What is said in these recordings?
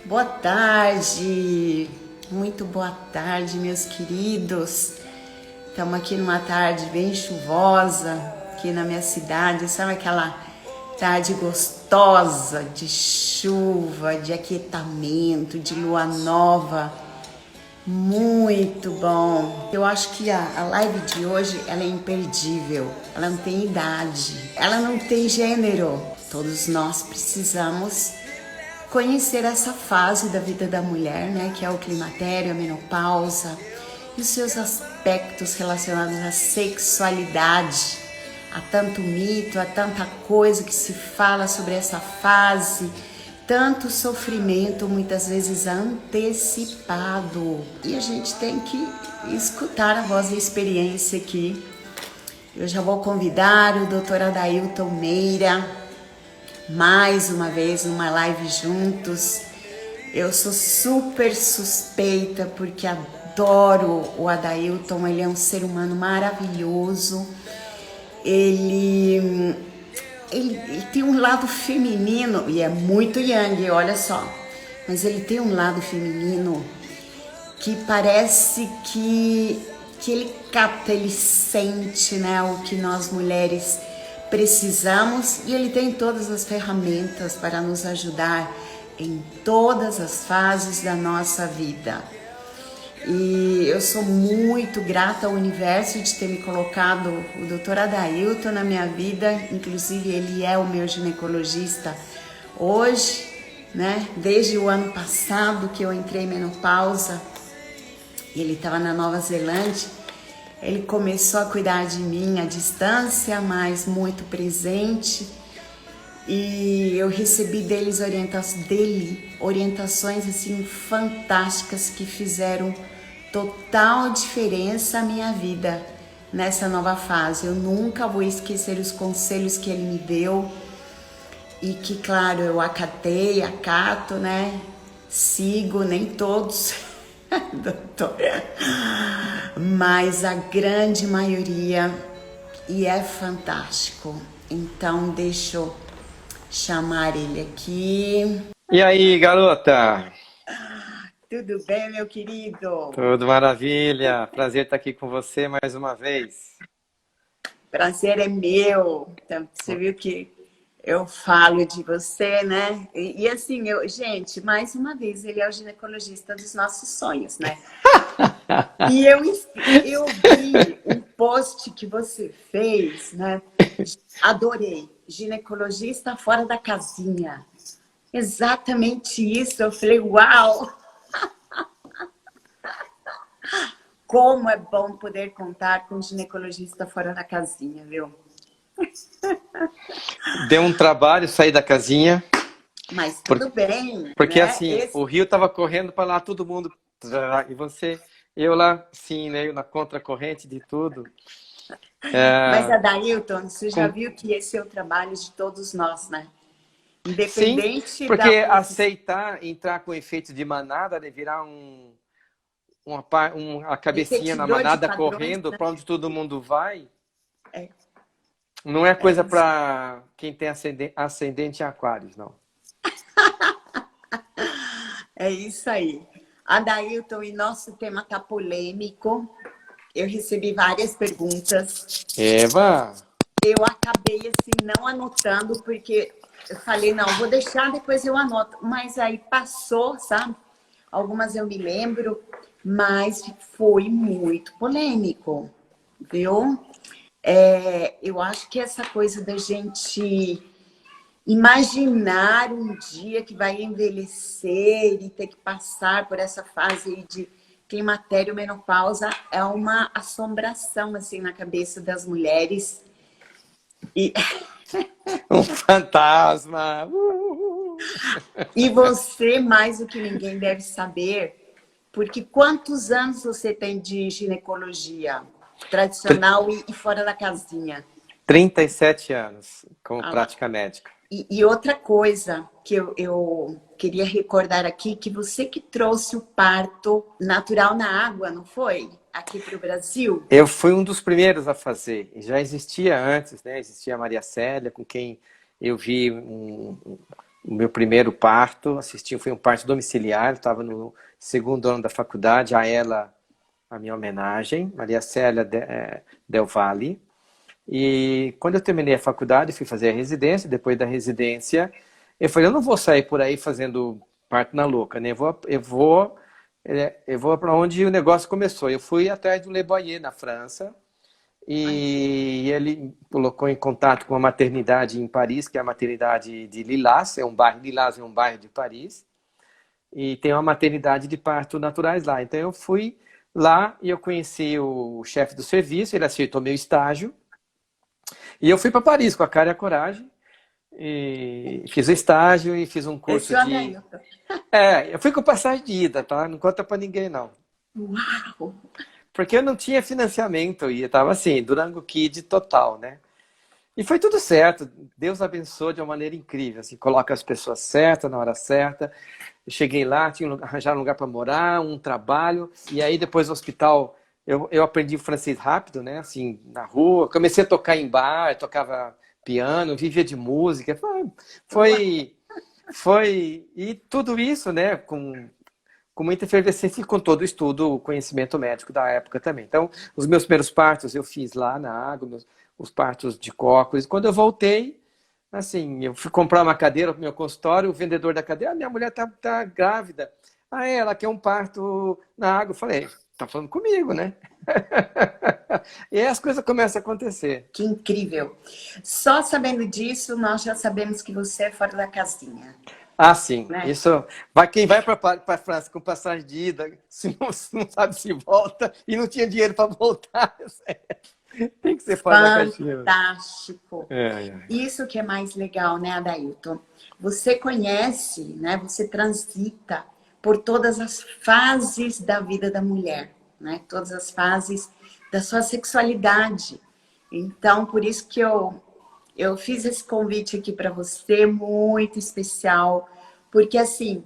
Boa tarde, muito boa tarde, meus queridos. Estamos aqui numa tarde bem chuvosa, aqui na minha cidade. Sabe aquela tarde gostosa de chuva, de aquietamento, de lua nova? Muito bom. Eu acho que a live de hoje ela é imperdível. Ela não tem idade, ela não tem gênero. Todos nós precisamos conhecer essa fase da vida da mulher, né, que é o climatério, a menopausa e os seus aspectos relacionados à sexualidade. Há tanto mito, há tanta coisa que se fala sobre essa fase, tanto sofrimento muitas vezes antecipado. E a gente tem que escutar a voz da experiência aqui. Eu já vou convidar o Dr. Adailton Meira mais uma vez numa live juntos. Eu sou super suspeita porque adoro o Adailton, ele é um ser humano maravilhoso. Ele tem um lado feminino e é muito yang, olha só. Mas ele tem um lado feminino que parece que ele capta, ele sente, né, o que nós mulheres precisamos, e ele tem todas as ferramentas para nos ajudar em todas as fases da nossa vida. E eu sou muito grata ao universo de ter me colocado o Dr. Adailton na minha vida, inclusive ele é o meu ginecologista hoje, né? Desde o ano passado que eu entrei em menopausa, ele estava na Nova Zelândia. Ele começou a cuidar de mim à distância, mas muito presente. E eu recebi dele orientações assim fantásticas que fizeram total diferença à minha vida nessa nova fase. Eu nunca vou esquecer os conselhos que ele me deu e que, claro, eu acato, né? Sigo, nem todos, doutora, mas a grande maioria, e é fantástico. Então deixa eu chamar ele aqui. E aí, garota? Tudo bem, meu querido? Tudo maravilha. Prazer estar aqui com você mais uma vez. Prazer é meu. Então, você viu que eu falo de você, né? E assim, gente, mais uma vez, ele é o ginecologista dos nossos sonhos, né? E eu vi um post que você fez, né? Adorei. Ginecologista fora da casinha. Exatamente isso. Eu falei, uau! Como é bom poder contar com um ginecologista fora da casinha, viu? Deu um trabalho sair da casinha, Mas tudo bem, porque né? assim, o rio tava correndo para lá, todo mundo. E eu lá, sim, né? Na contracorrente de tudo. Mas, É, Adailton, você já com- viu que esse é o trabalho de todos nós, né? Sim, Independente da porque profissão. aceitar entrar com efeito de manada, né? Virar a cabecinha na Repetidor de manada padrões, correndo né? para onde todo mundo vai. É, Não é é coisa isso. para quem tem ascendente em aquários, não. É isso aí. Adailton, e nosso tema tá polêmico. Eu recebi várias perguntas. Eva, Eu acabei, assim, não anotando, porque eu falei, não, vou deixar, depois eu anoto. Mas aí passou, sabe? Algumas eu me lembro, mas foi muito polêmico, viu? Eu acho que essa coisa da gente imaginar um dia que vai envelhecer e ter que passar por essa fase aí de climatério, menopausa, é uma assombração assim na cabeça das mulheres. E, um fantasma. e você, mais do que ninguém, deve saber, porque quantos anos você tem de ginecologia tradicional e fora da casinha? 37 anos como Ah lá. prática médica. E outra coisa que eu queria recordar aqui, que você que trouxe o parto natural na água, não foi? Aqui para o Brasil? Eu fui um dos primeiros a fazer. Já existia antes, né? Existia a Maria Célia, com quem eu vi o meu primeiro parto, foi um parto domiciliar, estava no segundo ano da faculdade, a ela a minha homenagem, Maria Célia Del Valle. E quando eu terminei a faculdade, fui fazer a residência. Depois da residência, eu falei, eu não vou sair por aí fazendo parto na louca, né? Eu vou para onde o negócio começou. Eu fui atrás do Le Boyer, na França, e ele me colocou em contato com uma maternidade em Paris, que é a maternidade de Lillas, Lillas é um bairro de Paris, e tem uma maternidade de parto naturais lá. Então eu fui lá e eu conheci o chefe do serviço, ele aceitou meu estágio, e eu fui para Paris com a cara e a coragem, e fiz o estágio e fiz um curso Esse é o de... Adailton. Eu fui com passagem de ida, tá? Não conta para ninguém, não. Uau! Porque eu não tinha financiamento e eu tava assim, Durango Kid total, né? E foi tudo certo. Deus abençoou de uma maneira incrível, assim, coloca as pessoas certas na hora certa. Eu cheguei lá, tinha arranjado um lugar para morar, um trabalho, e aí depois no hospital eu aprendi francês rápido, né? Assim, na rua, comecei a tocar em bar, tocava piano, vivia de música. Foi, e tudo isso, né? Com muita efervescência e com todo o estudo, o conhecimento médico da época também. Então, os meus primeiros partos eu fiz lá na água, os partos de cócoras. Quando eu voltei, assim, eu fui comprar uma cadeira para o meu consultório, o vendedor da cadeira, minha mulher tá grávida. Ah, ela quer um parto na água. Eu falei, tá falando comigo, né? E aí as coisas começam a acontecer. Que incrível! Só sabendo disso, nós já sabemos que você é fora da casinha, Ah, sim. né? Isso. Quem vai para a França com passagem de ida, se não sabe se volta e não tinha dinheiro para voltar, tem que ser fora da caixinha. Fantástico! É. Isso que é mais legal, né, Adailton? Você conhece, né? Você transita por todas as fases da vida da mulher, né? Todas as fases da sua sexualidade. Então, por isso que eu fiz esse convite aqui para você, muito especial, porque assim,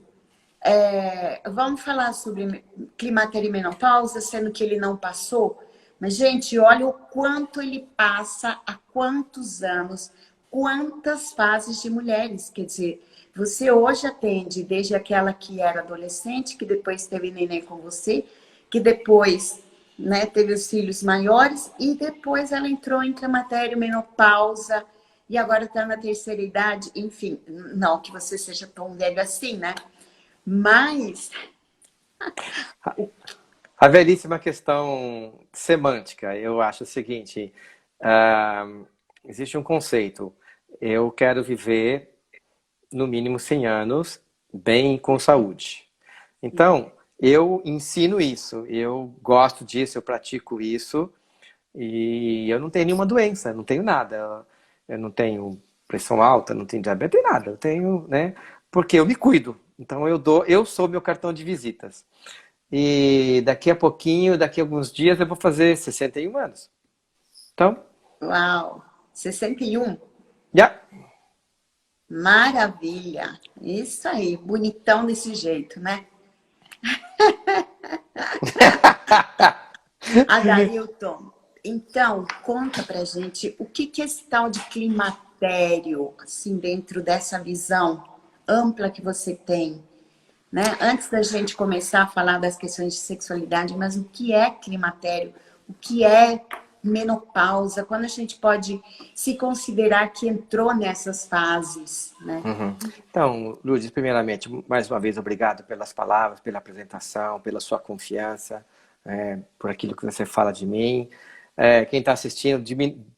vamos falar sobre climatério e menopausa, sendo que ele não passou. Mas, gente, olha o quanto ele passa, há quantos anos, quantas fases de mulheres. Quer dizer, você hoje atende desde aquela que era adolescente, que depois teve neném com você, que depois, né, teve os filhos maiores, e depois ela entrou em climatério, menopausa, e agora está na terceira idade. Enfim, não que você seja tão velho assim, né? Mas A velhice é uma questão semântica. Eu acho o seguinte: ah, existe um conceito. Eu quero viver no mínimo 100 anos bem e com saúde. Então, eu ensino isso, eu gosto disso, eu pratico isso e eu não tenho nenhuma doença, não tenho nada. Eu não tenho pressão alta, não tenho diabetes, não tenho nada. Eu tenho, né? Porque eu me cuido. Então eu sou meu cartão de visitas. E daqui a pouquinho, daqui a alguns dias, eu vou fazer 61 anos. Então, uau, 61. já. Maravilha. Isso aí, bonitão desse jeito, né? Adailton, então, conta pra gente o que é esse tal de climatério, assim, dentro dessa visão ampla que você tem, né? Antes da gente começar a falar das questões de sexualidade, mas o que é climatério? O que é menopausa? Quando a gente pode se considerar que entrou nessas fases, né? Então, Lourdes, primeiramente, mais uma vez, obrigado pelas palavras, pela apresentação, pela sua confiança, por aquilo que você fala de mim. Quem está assistindo,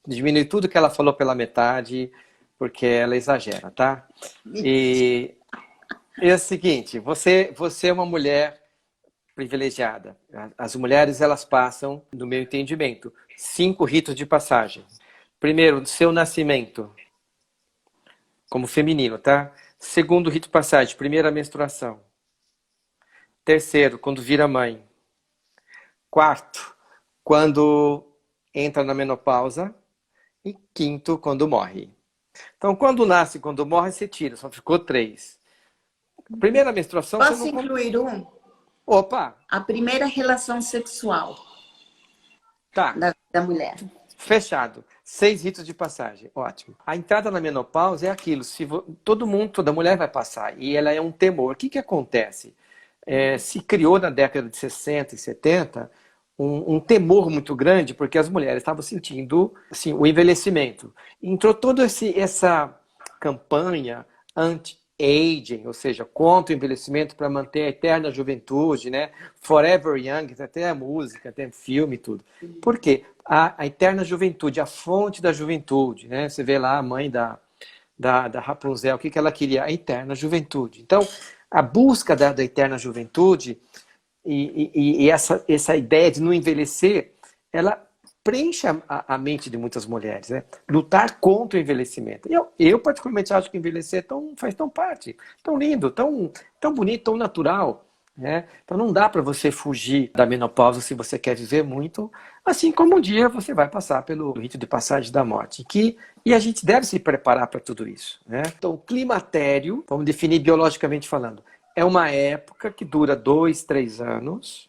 diminui tudo que ela falou pela metade, porque ela exagera, tá? E é o seguinte, você é uma mulher privilegiada. As mulheres, elas passam, no meu entendimento, 5 ritos de passagem. Primeiro, seu nascimento, como feminino, tá? Segundo rito de passagem, primeira menstruação. Terceiro, quando vira mãe. Quarto, quando entra na menopausa. E quinto, quando morre. Então, quando nasce e quando morre, você tira. Só ficou 3. Primeira menstruação, Posso você não... incluir um? Opa! A primeira relação sexual Tá. da mulher. Fechado. 6 ritos de passagem. Ótimo. A entrada na menopausa é aquilo. Todo mundo, toda mulher vai passar. E ela é um temor. O que que acontece? Se criou na década de 60 e 70 um temor muito grande, porque as mulheres estavam sentindo assim, o envelhecimento. Entrou toda essa campanha anti-aging, ou seja, contra o envelhecimento para manter a eterna juventude, né? Forever Young, tem até a música, tem filme e tudo. Por quê? A eterna juventude, a fonte da juventude, né? Você vê lá a mãe da Rapunzel, o que que ela queria? A eterna juventude. Então, a busca da eterna juventude e essa ideia de não envelhecer, ela preenche a mente de muitas mulheres, né? Lutar contra o envelhecimento. Eu particularmente acho que envelhecer faz tão parte, tão lindo, tão bonito, tão natural, né? Então não dá para você fugir da menopausa se você quer viver muito, assim como um dia você vai passar pelo rito de passagem da morte. E a gente deve se preparar para tudo isso, né? Então, o climatério, vamos definir biologicamente falando, é uma época que dura 2, 3 anos,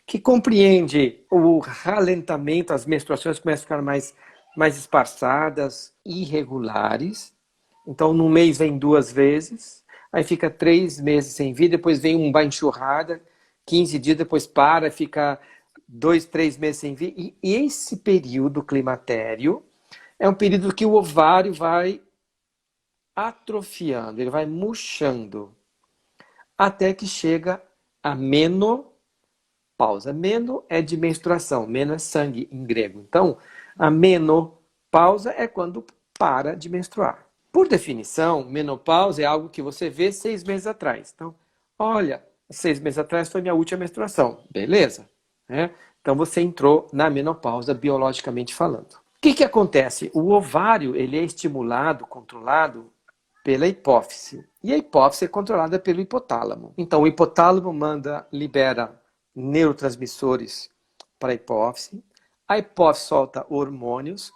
que compreende o ralentamento, as menstruações começam a ficar mais esparçadas, irregulares. Então, no mês vem 2 vezes, aí fica 3 meses sem vir, depois vem uma enxurrada, 15 dias, depois para, fica 2, 3 meses sem vir. E esse período climatério é um período que o ovário vai atrofiando, ele vai murchando, até que chega a menopausa. Meno é de menstruação, meno é sangue em grego. Então, a menopausa é quando para de menstruar. Por definição, menopausa é algo que você vê 6 meses atrás. Então, olha, 6 meses atrás foi minha última menstruação. Beleza, né? Então você entrou na menopausa biologicamente falando. O que acontece? O ovário ele é estimulado, controlado pela hipófise. E a hipófise é controlada pelo hipotálamo. Então o hipotálamo libera neurotransmissores para a hipófise. A hipófise solta hormônios,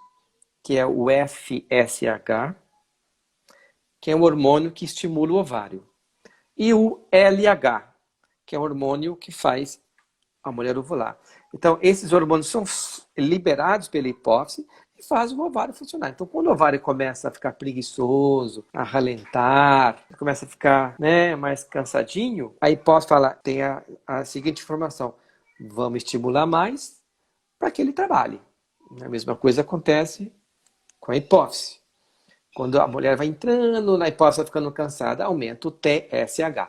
que é o FSH, que é um hormônio que estimula o ovário. E o LH, que é um hormônio que faz a mulher ovular. Então, esses hormônios são liberados pela hipófise e fazem o ovário funcionar. Então, quando o ovário começa a ficar preguiçoso, a ralentar, começa a ficar, né, mais cansadinho, a hipófise fala, tem a seguinte informação: vamos estimular mais para que ele trabalhe. A mesma coisa acontece com a hipófise. Quando a mulher vai entrando na hipófise, vai ficando cansada, aumenta o TSH,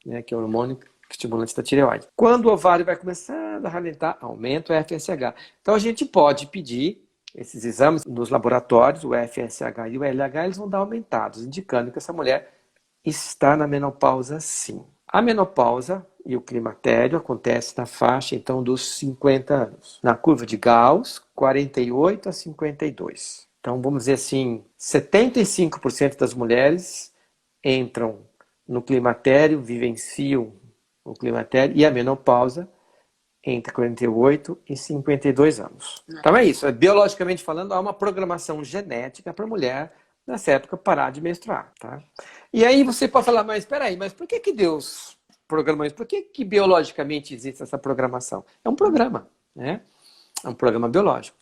né, que é o hormônio estimulante da tireoide. Quando o ovário vai começando a ralentar, aumenta o FSH. Então a gente pode pedir esses exames nos laboratórios, o FSH e o LH, eles vão dar aumentados, indicando que essa mulher está na menopausa sim. A menopausa e o climatério acontece na faixa então dos 50 anos. Na curva de Gauss, 48 a 52. Então vamos dizer assim, 75% das mulheres entram no climatério, vivenciam o climatério e a menopausa entre 48 e 52 anos. Então é isso. Biologicamente falando, há uma programação genética para a mulher, nessa época, parar de menstruar. Tá? E aí você pode falar, mas espera aí, mas por que Deus programou isso? Por que biologicamente existe essa programação? É um programa, né? É um programa biológico.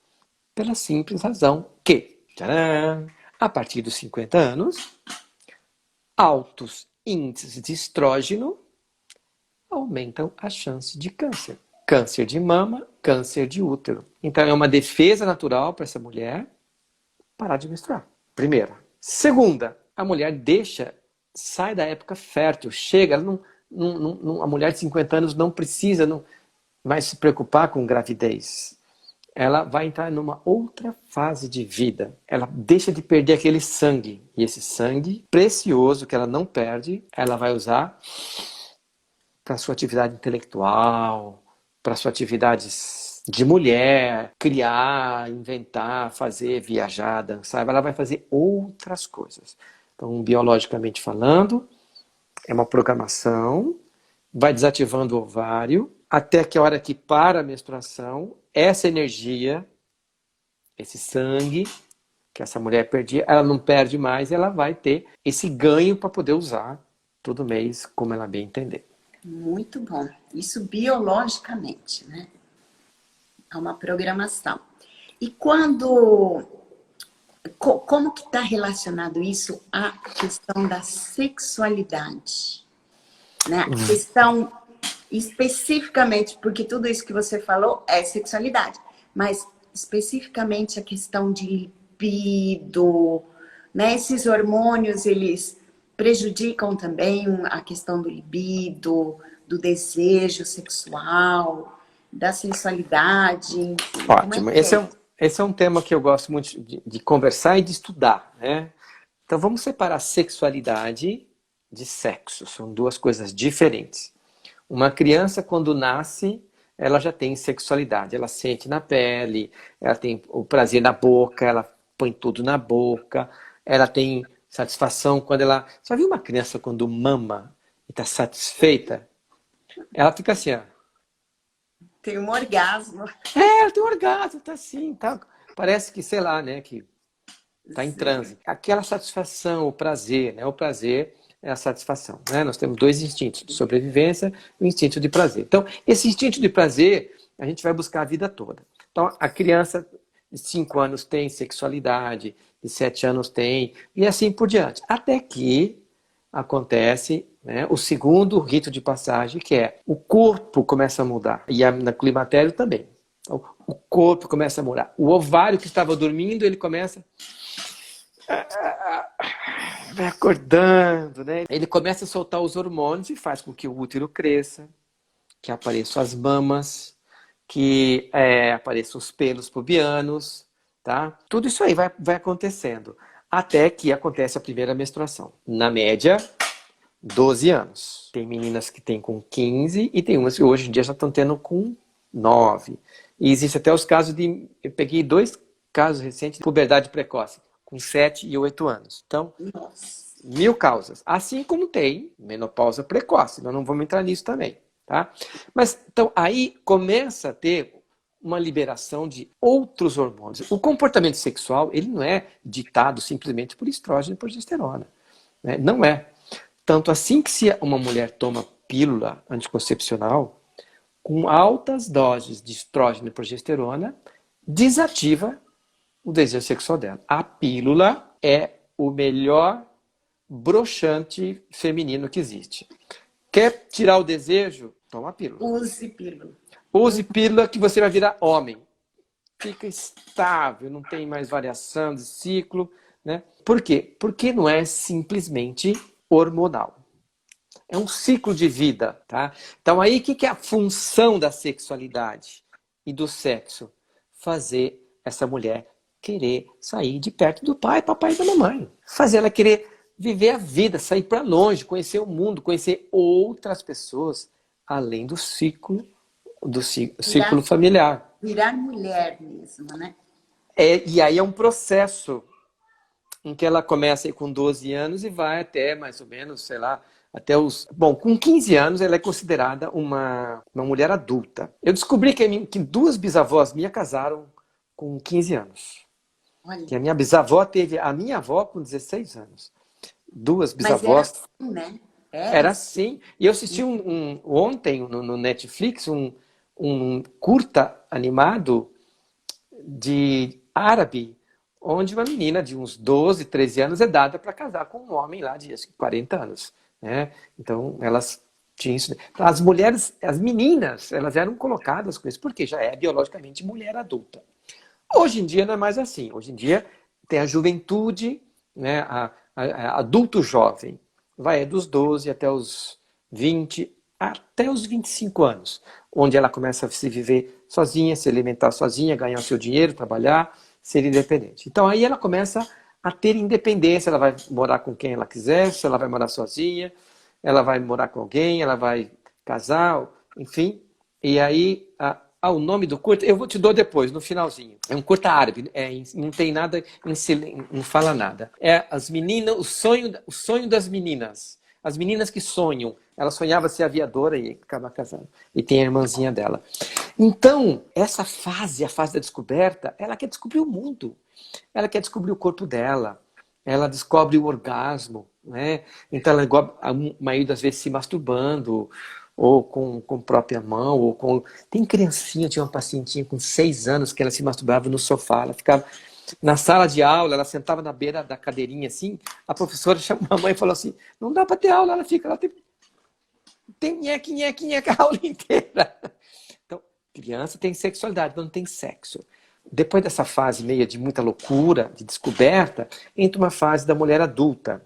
Pela simples razão que, tcharam, a partir dos 50 anos, altos índices de estrógeno aumentam a chance de câncer. Câncer de mama, câncer de útero. Então é uma defesa natural para essa mulher parar de menstruar. Primeira. Segunda, a mulher sai da época fértil, chega, a mulher de 50 anos não precisa mais se preocupar com gravidez. Ela vai entrar numa outra fase de vida. Ela deixa de perder aquele sangue. E esse sangue precioso que ela não perde, ela vai usar para sua atividade intelectual, para sua atividade de mulher, criar, inventar, fazer, viajar, dançar. Ela vai fazer outras coisas. Então, biologicamente falando, é uma programação, vai desativando o ovário, até que a hora que para a menstruação, essa energia, esse sangue que essa mulher perdia, ela não perde mais, ela vai ter esse ganho para poder usar todo mês, como ela bem entender. Muito bom. Isso biologicamente, né? É uma programação. E quando... Como que está relacionado isso à questão da sexualidade? Né? A questão especificamente, porque tudo isso que você falou é sexualidade, mas especificamente a questão de libido, né? Esses hormônios, eles prejudicam também a questão do libido, do desejo sexual, da sensualidade, enfim, como é Ótimo. que é? Esse é um tema que eu gosto muito de conversar e de estudar, né? Então vamos separar sexualidade de sexo. São duas coisas diferentes. Uma criança, quando nasce, ela já tem sexualidade. Ela sente na pele, ela tem o prazer na boca, ela põe tudo na boca, ela tem satisfação quando ela... Já viu uma criança quando mama e está satisfeita? Ela fica assim, ó. Tem um orgasmo. Ela tem um orgasmo, tá assim, tá. Parece que, sei lá, né, que tá em transe. Aquela satisfação, o prazer, né? O prazer é a satisfação, né? Nós temos dois instintos, de sobrevivência e o instinto de prazer. Então, esse instinto de prazer, a gente vai buscar a vida toda. Então, a criança de 5 anos tem sexualidade, de 7 anos tem, e assim por diante. Até que acontece, né, o segundo rito de passagem, que é o corpo começa a mudar. E no climatério também. Então, o corpo começa a mudar. O ovário que estava dormindo, ele começa... vai acordando, né? Ele começa a soltar os hormônios e faz com que o útero cresça, que apareçam as mamas, que apareçam os pelos pubianos, tá? Tudo isso aí vai acontecendo, até que acontece a primeira menstruação. Na média, 12 anos. Tem meninas que têm com 15 e tem umas que hoje em dia já estão tendo com 9. E existe até os casos de... Eu peguei 2 casos recentes de puberdade precoce, com 7 e 8 anos. Então, 1000 causas. Assim como tem menopausa precoce. Nós não vamos entrar nisso também, tá? Mas, então, aí começa a ter uma liberação de outros hormônios. O comportamento sexual, ele não é ditado simplesmente por estrógeno e progesterona, né? Não é. Tanto assim que se uma mulher toma pílula anticoncepcional, com altas doses de estrógeno e progesterona, desativa o desejo sexual dela. A pílula é o melhor broxante feminino que existe. Quer tirar o desejo? Toma a pílula. Use pílula. Use pílula que você vai virar homem. Fica estável, não tem mais variação de ciclo, né? Por quê? Porque não é simplesmente hormonal. É um ciclo de vida, tá? Então aí o que é a função da sexualidade e do sexo? Fazer essa mulher querer sair de perto do pai, papai e da mamãe. Fazer ela querer viver a vida, sair para longe, conhecer o mundo, conhecer outras pessoas, além do ciclo familiar. Virar mulher mesmo, né? E aí é um processo em que ela começa aí com 12 anos e vai até mais ou menos, sei lá, até os... Bom, com 15 anos ela é considerada uma mulher adulta. Eu descobri que 2 bisavós minhas casaram com 15 anos. Olha. Que a minha bisavó teve a minha avó com 16 anos. 2 bisavós. Mas era assim, né? Era assim. E eu assisti ontem no Netflix um curta animado de árabe, onde uma menina de uns 12, 13 anos é dada para casar com um homem lá de 40 anos. Né? Então, elas tinham isso. As mulheres, as meninas, elas eram colocadas com isso, porque já é biologicamente mulher adulta. Hoje em dia não é mais assim. Hoje em dia tem a juventude, né? a adulto jovem. Vai dos 12 até os 20, até os 25 anos. Onde ela começa a se viver sozinha, se alimentar sozinha, ganhar o seu dinheiro, trabalhar, ser independente. Então aí ela começa a ter independência. Ela vai morar com quem ela quiser, se ela vai morar sozinha, ela vai morar com alguém, ela vai casar, enfim. E aí... o nome do curta, eu te dou depois, no finalzinho. É um curta árabe, não tem nada, não fala nada. É as meninas, o sonho das meninas. As meninas que sonham. Ela sonhava ser aviadora e acaba casando. E tem a irmãzinha dela. Então, essa fase, a fase da descoberta, ela quer descobrir o mundo. Ela quer descobrir o corpo dela. Ela descobre o orgasmo, né? Então ela igual a maioria das vezes se masturbando, ou com própria mão, ou com... Tem criancinha, tinha uma pacientinha com 6 anos que ela se masturbava no sofá, ela ficava na sala de aula, ela sentava na beira da cadeirinha assim, a professora chamou a mãe e falou assim, não dá para ter aula, ela tem nheque, nheque, nheque a aula inteira. Então, criança tem sexualidade, mas não tem sexo. Depois dessa fase meio de muita loucura, de descoberta, entra uma fase da mulher adulta,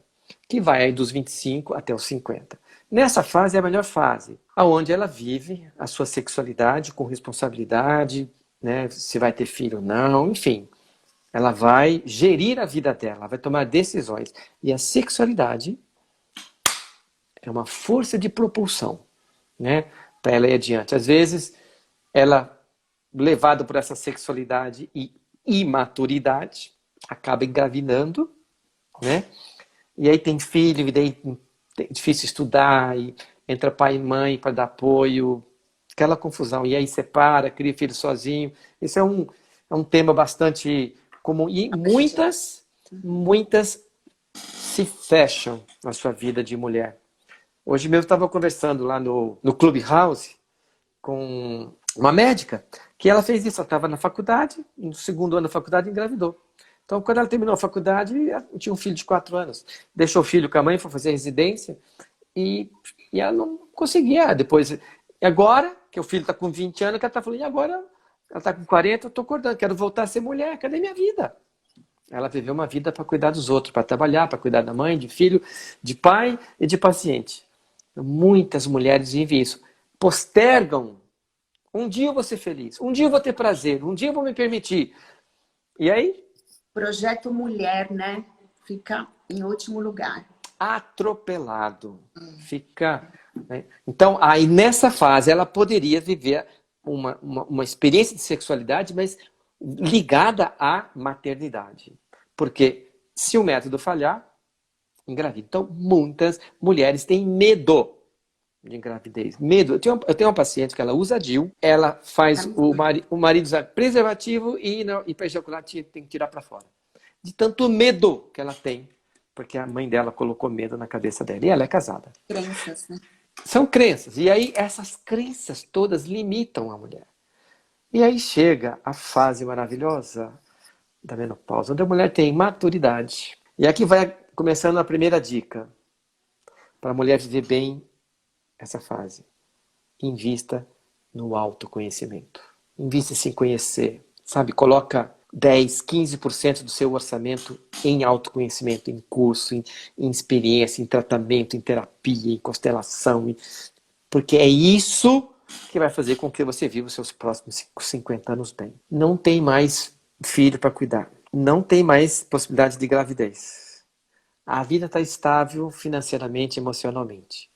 que vai aí dos 25 até os 50. Nessa fase é a melhor fase, onde ela vive a sua sexualidade com responsabilidade, né, se vai ter filho ou não, enfim. Ela vai gerir a vida dela, vai tomar decisões. E a sexualidade é uma força de propulsão, né, para ela ir adiante. Às vezes, ela, levada por essa sexualidade e imaturidade, acaba engravidando, né? E aí tem filho, e daí é difícil estudar, e entra pai e mãe para dar apoio, aquela confusão. E aí separa, cria filho sozinho. Isso é um tema bastante comum. E muitas se fecham na sua vida de mulher. Hoje mesmo eu estava conversando lá no Clubhouse com uma médica, que ela fez isso. Ela estava na faculdade, no segundo ano da faculdade engravidou. Então, quando ela terminou a faculdade, ela tinha um filho de 4 anos. Deixou o filho com a mãe, foi fazer residência, e ela não conseguia. Depois, agora, que o filho está com 20 anos, que ela está falando, e agora? Ela está com 40, eu estou acordando, quero voltar a ser mulher, cadê minha vida? Ela viveu uma vida para cuidar dos outros, para trabalhar, para cuidar da mãe, de filho, de pai e de paciente. Muitas mulheres vivem isso. Postergam. Um dia eu vou ser feliz, um dia eu vou ter prazer, um dia eu vou me permitir. E aí? Projeto mulher, né? Fica em último lugar. Atropelado. Fica... Né? Então, aí nessa fase, ela poderia viver uma experiência de sexualidade, mas ligada à maternidade. Porque se o método falhar, engravida. Então, muitas mulheres têm medo de engravidez. Medo. Eu tenho uma paciente que ela usa DIU, ela faz o marido usar preservativo e para ejacular tem que tirar para fora. De tanto medo que ela tem, porque a mãe dela colocou medo na cabeça dela. E ela é casada. Crenças, né? São crenças. E aí essas crenças todas limitam a mulher. E aí chega a fase maravilhosa da menopausa, onde a mulher tem maturidade. E aqui vai começando a primeira dica para a mulher viver bem essa fase. Invista no autoconhecimento. Invista em se conhecer. Sabe, coloca 10, 15% do seu orçamento em autoconhecimento, em curso, em experiência, em tratamento, em terapia, em constelação. Porque é isso que vai fazer com que você viva os seus próximos 50 anos bem. Não tem mais filho para cuidar. Não tem mais possibilidade de gravidez. A vida está estável financeiramente, emocionalmente.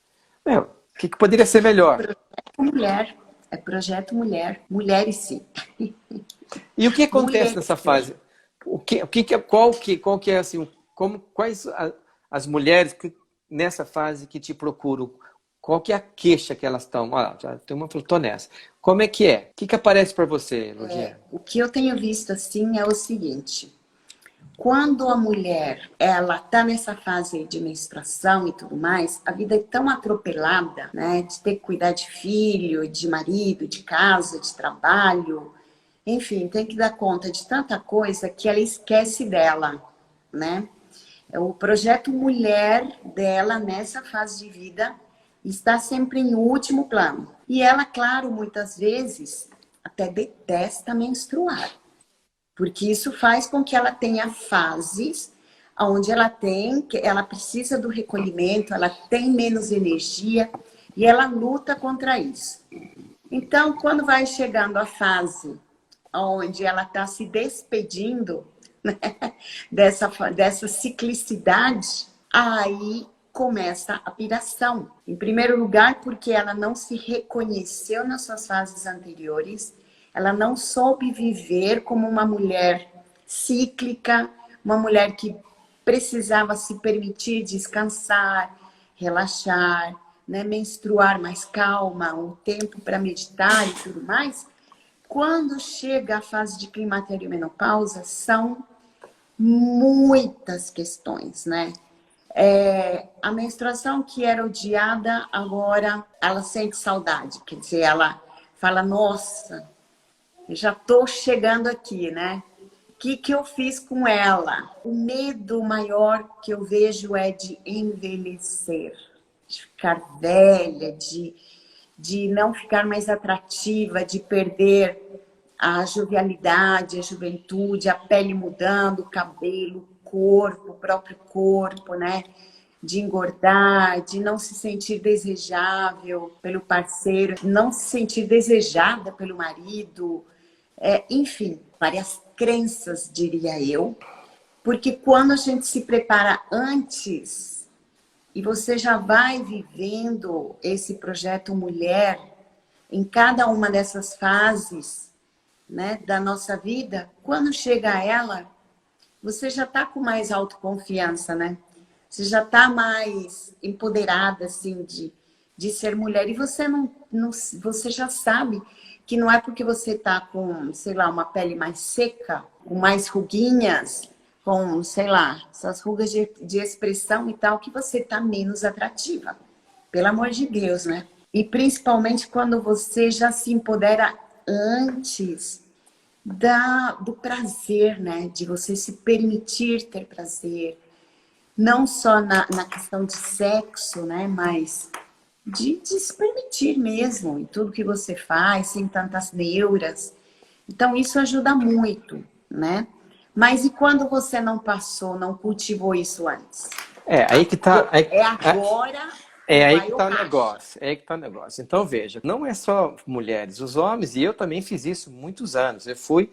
Meu, o que poderia ser melhor? Projeto mulher. É projeto mulher. Mulheres sim. E o que acontece Mulheres, nessa fase? Qual que é assim, quais as mulheres nessa fase que te procuram? Qual que é a queixa que elas estão? Olha, já tem uma falou, tô nessa. Como é que é? O que aparece para você, Logia? O que eu tenho visto assim é o seguinte. Quando a mulher, ela tá nessa fase de menstruação e tudo mais, a vida é tão atropelada, né? De ter que cuidar de filho, de marido, de casa, de trabalho. Enfim, tem que dar conta de tanta coisa que ela esquece dela, né? O projeto mulher dela nessa fase de vida está sempre em último plano. E ela, claro, muitas vezes até detesta menstruar. Porque isso faz com que ela tenha fases onde ela precisa do recolhimento, ela tem menos energia e ela luta contra isso. Então, quando vai chegando a fase onde ela está se despedindo, né, dessa ciclicidade, aí começa a piração. Em primeiro lugar, porque ela não se reconheceu nas suas fases anteriores, ela não soube viver como uma mulher cíclica, uma mulher que precisava se permitir descansar, relaxar, né, menstruar mais calma, um tempo para meditar e tudo mais. Quando chega a fase de climatério e menopausa, são muitas questões, né? A menstruação que era odiada, agora ela sente saudade. Quer dizer, ela fala, nossa, eu já tô chegando aqui, né? O que eu fiz com ela? O medo maior que eu vejo é de envelhecer, de ficar velha, de não ficar mais atrativa, de perder a jovialidade, a juventude, a pele mudando, o cabelo, o corpo, o próprio corpo, né? De engordar, de não se sentir desejável pelo parceiro, não se sentir desejada pelo marido, enfim, várias crenças, diria eu, porque quando a gente se prepara antes e você já vai vivendo esse projeto mulher em cada uma dessas fases, né, da nossa vida, quando chega a ela, você já está com mais autoconfiança, né? Você já está mais empoderada, assim, de ser mulher. E você você já sabe que não é porque você está com, sei lá, uma pele mais seca, com mais ruguinhas, com, sei lá, essas rugas de expressão e tal, que você está menos atrativa. Pelo amor de Deus, né? E principalmente quando você já se empodera antes do prazer, né? De você se permitir ter prazer. Não só na questão de sexo, né? Mas de se permitir mesmo em tudo que você faz, sem tantas neuras. Então, isso ajuda muito, né? Mas e quando você não passou, não cultivou isso antes? Aí que tá. Agora Aí vai que o tá o racha. negócio. É aí que tá o negócio. Então, veja, não é só mulheres, os homens, e eu também fiz isso muitos anos. Eu fui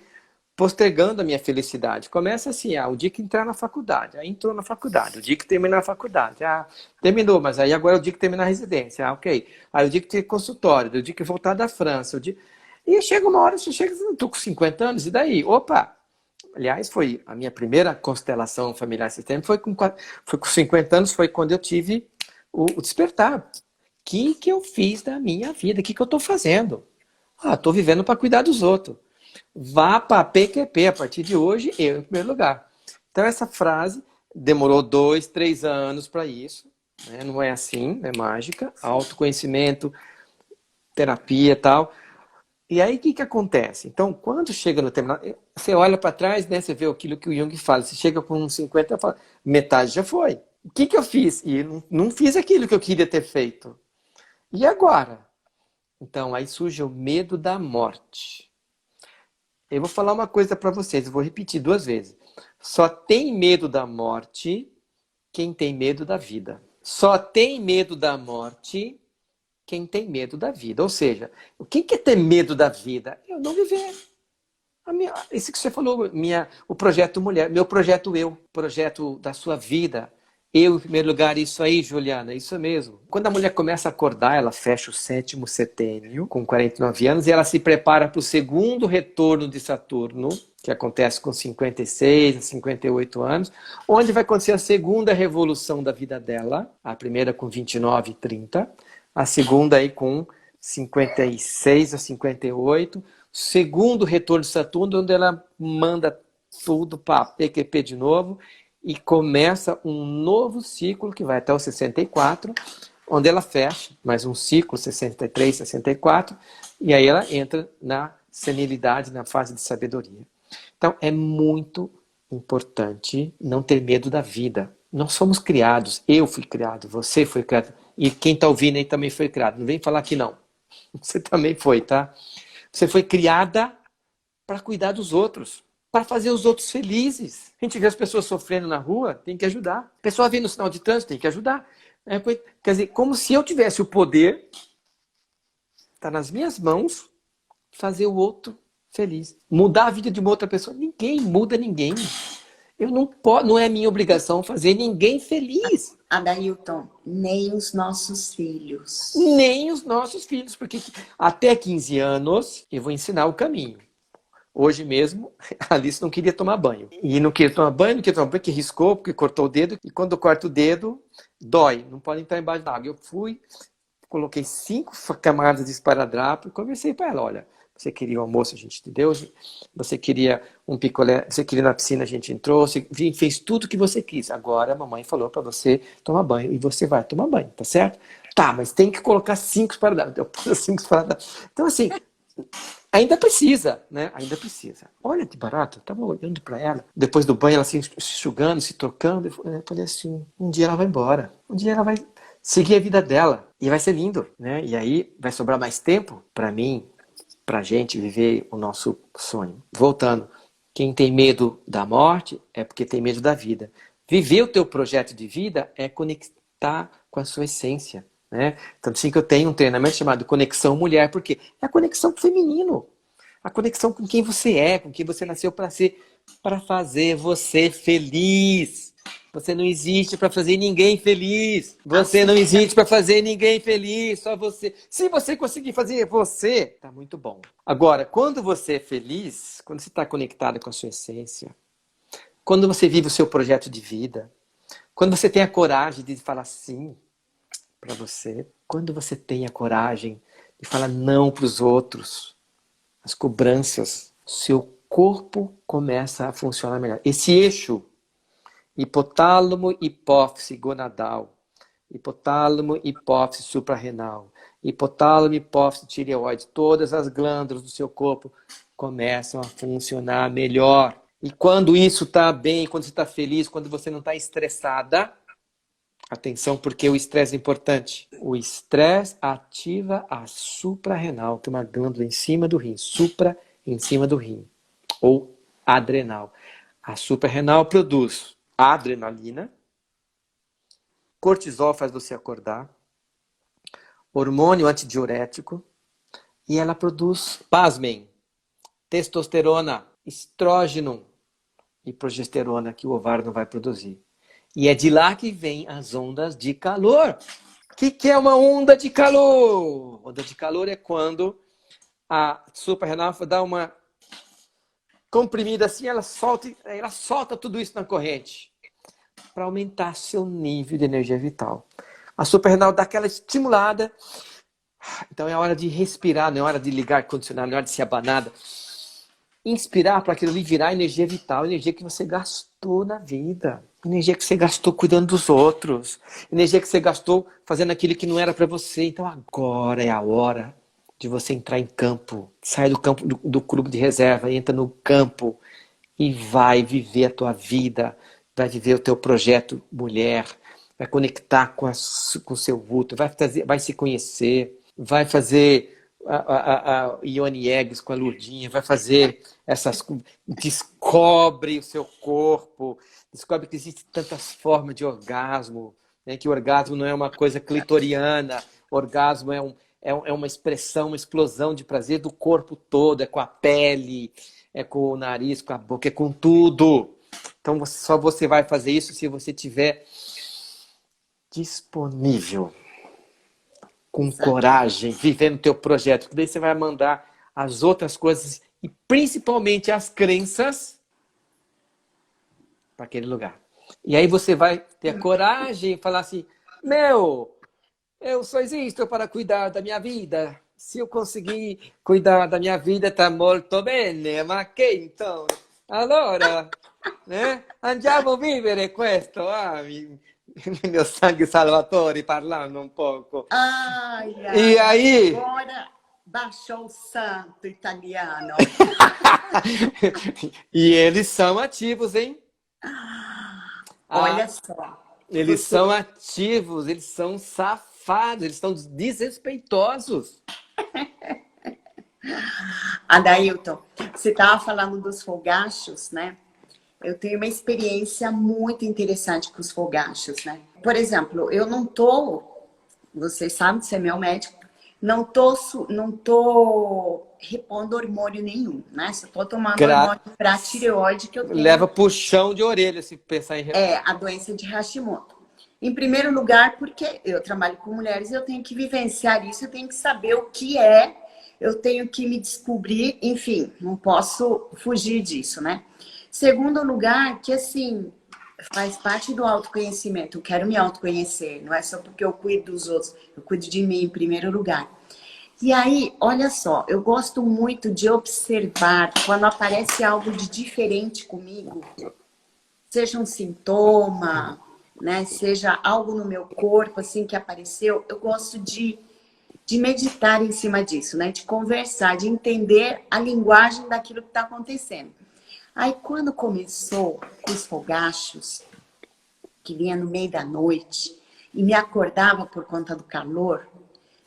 postergando a minha felicidade. Começa assim, o dia que entrar na faculdade. Aí entrou na faculdade. O dia que terminar a faculdade. Terminou, mas aí agora é o dia que terminar a residência. Ok. Aí o dia que ter consultório, o dia que voltar da França. E chega uma hora, você chega, eu tô com 50 anos, e daí? Opa! Aliás, foi a minha primeira constelação familiar sistêmica, foi com 50 anos, foi quando eu tive o despertar. O que eu fiz da minha vida? O que eu estou fazendo? Estou vivendo para cuidar dos outros. Vá para PQP, a partir de hoje, eu em primeiro lugar. Então, essa frase demorou 2, 3 anos para isso. Né? Não é assim, é mágica. Autoconhecimento, terapia e tal. E aí, o que acontece? Então, quando chega no terminal, você olha para trás, né? Você vê aquilo que o Jung fala. Você chega com uns 50 e fala, metade já foi. O que eu fiz? E não fiz aquilo que eu queria ter feito. E agora? Então, aí surge o medo da morte. Eu vou falar uma coisa para vocês, eu vou repetir 2 vezes. Só tem medo da morte quem tem medo da vida. Só tem medo da morte quem tem medo da vida. Ou seja, o que é ter medo da vida? Eu não viver. Isso que você falou, o projeto mulher, meu projeto eu, projeto da sua vida. Eu, em primeiro lugar, isso aí, Juliana, isso mesmo. Quando a mulher começa a acordar, ela fecha o 7º setênio, com 49 anos, e ela se prepara para o segundo retorno de Saturno, que acontece com 56 a 58 anos, onde vai acontecer a segunda revolução da vida dela, a primeira com 29 e 30, a segunda aí com 56 a 58, segundo retorno de Saturno, onde ela manda tudo para PQP de novo, e começa um novo ciclo que vai até o 64, onde ela fecha mais um ciclo, 63, 64, e aí ela entra na senilidade, na fase de sabedoria. Então, é muito importante não ter medo da vida. Nós somos criados, eu fui criado, você foi criado, e quem está ouvindo aí também foi criado. Não vem falar que não. Você também foi, tá? Você foi criada para cuidar dos outros, para fazer os outros felizes. A gente vê as pessoas sofrendo na rua, tem que ajudar. A pessoa vem no sinal de trânsito, tem que ajudar. Quer dizer, como se eu tivesse o poder, está nas minhas mãos, fazer o outro feliz. Mudar a vida de uma outra pessoa. Ninguém muda ninguém. Eu não é minha obrigação fazer ninguém feliz. Adailton, nem os nossos filhos. Nem os nossos filhos, porque até 15 anos eu vou ensinar o caminho. Hoje mesmo, a Alice não queria tomar banho. E não queria tomar banho, porque riscou, porque cortou o dedo. E quando corta o dedo, dói. Não pode entrar embaixo da água. Eu fui, coloquei 5 camadas de esparadrapo e conversei para ela, olha, você queria um almoço, a gente te deu, você queria um picolé, você queria ir na piscina, a gente entrou, você fez tudo que você quis. Agora a mamãe falou para você tomar banho e você vai tomar banho, tá certo? Tá, mas tem que colocar 5 esparadrapos. Eu pus 5 esparadrapos. Então assim, ainda precisa, né? Ainda precisa. Olha que barato, eu tava olhando para ela, depois do banho ela assim, se enxugando, se trocando, eu falei assim, um dia ela vai embora, um dia ela vai seguir a vida dela e vai ser lindo, né? E aí vai sobrar mais tempo para mim, pra gente viver o nosso sonho. Voltando, quem tem medo da morte é porque tem medo da vida. Viver o teu projeto de vida é conectar com a sua essência, né? Tanto assim que eu tenho um treinamento chamado Conexão Mulher, porque é a conexão com o feminino, a conexão com quem você é, com quem você nasceu para ser, para fazer você feliz. Você não existe para fazer ninguém feliz. Você não existe para fazer ninguém feliz, só você. Se você conseguir fazer você, tá muito bom. Agora, quando você é feliz, quando você está conectado com a sua essência, quando você vive o seu projeto de vida, quando você tem a coragem de falar sim para você, quando você tem a coragem de falar não para os outros, as cobranças, seu corpo começa a funcionar melhor. Esse eixo hipotálamo, hipófise gonadal, hipotálamo, hipófise suprarrenal, hipotálamo, hipófise tireoide, todas as glândulas do seu corpo começam a funcionar melhor. E quando isso está bem, quando você está feliz, quando você não está estressada, atenção, porque o estresse é importante. O estresse ativa a suprarrenal, que é uma glândula em cima do rim, supra em cima do rim, ou adrenal. A suprarrenal produz adrenalina, cortisol faz você acordar, hormônio antidiurético, e ela produz, pasmem, testosterona, estrógeno e progesterona que o ovário não vai produzir. E é de lá que vem as ondas de calor. O que é uma onda de calor? Onda de calor é quando a suprarrenal dá uma comprimida assim, ela solta tudo isso na corrente para aumentar seu nível de energia vital. A suprarrenal dá aquela estimulada. Então é hora de respirar, não é hora de ligar ar-condicionado, não é hora de ser abanada. Inspirar para aquilo ali virar energia vital, energia que você gastou na vida, energia que você gastou cuidando dos outros, energia que você gastou fazendo aquilo que não era para você. Então agora é a hora de você entrar em campo, sai do campo do clube de reserva, entra no campo e vai viver a tua vida, vai viver o teu projeto mulher, vai conectar com o seu vulto, vai se conhecer, vai fazer a Ione Eggs com a Lurdinha, vai fazer descobre o seu corpo, descobre que existem tantas formas de orgasmo, né? Que o orgasmo não é uma coisa clitoriana, orgasmo é uma expressão, uma explosão de prazer do corpo todo, é com a pele, é com o nariz, com a boca, é com tudo. Então só você vai fazer isso se você tiver disponível, com coragem, vivendo o teu projeto. Porque daí você vai mandar as outras coisas e principalmente as crenças para aquele lugar. E aí você vai ter a coragem e falar assim, eu só existo para cuidar da minha vida. Se eu conseguir cuidar da minha vida, tá molto bene. Ma che então? Allora, andiamo a vivere questo. Meu sangue Salvatore parlando um pouco. E aí? Agora baixou o santo italiano. E eles são ativos, hein? Olha só. Eles são ativos, eles são safados, eles são desrespeitosos. Adailton, você estava falando dos fogachos, né? Eu tenho uma experiência muito interessante com os fogachos, né? Por exemplo, eu não tô, vocês sabem, você é meu médico, não tô repondo hormônio nenhum, né? Só tô tomando hormônio para tireoide que eu tenho. Leva puxão de orelha se pensar em repor. A doença de Hashimoto. Em primeiro lugar, porque eu trabalho com mulheres, eu tenho que vivenciar isso, eu tenho que saber o que é, eu tenho que me descobrir, enfim, não posso fugir disso, né? Segundo lugar, que assim, faz parte do autoconhecimento. Eu quero me autoconhecer, não é só porque eu cuido dos outros, eu cuido de mim em primeiro lugar. E aí, olha só, eu gosto muito de observar quando aparece algo de diferente comigo, seja um sintoma, né, seja algo no meu corpo assim que apareceu, eu gosto de meditar em cima disso, né, de conversar, de entender a linguagem daquilo que está acontecendo. Aí, quando começou com os fogachos, que vinha no meio da noite e me acordava por conta do calor,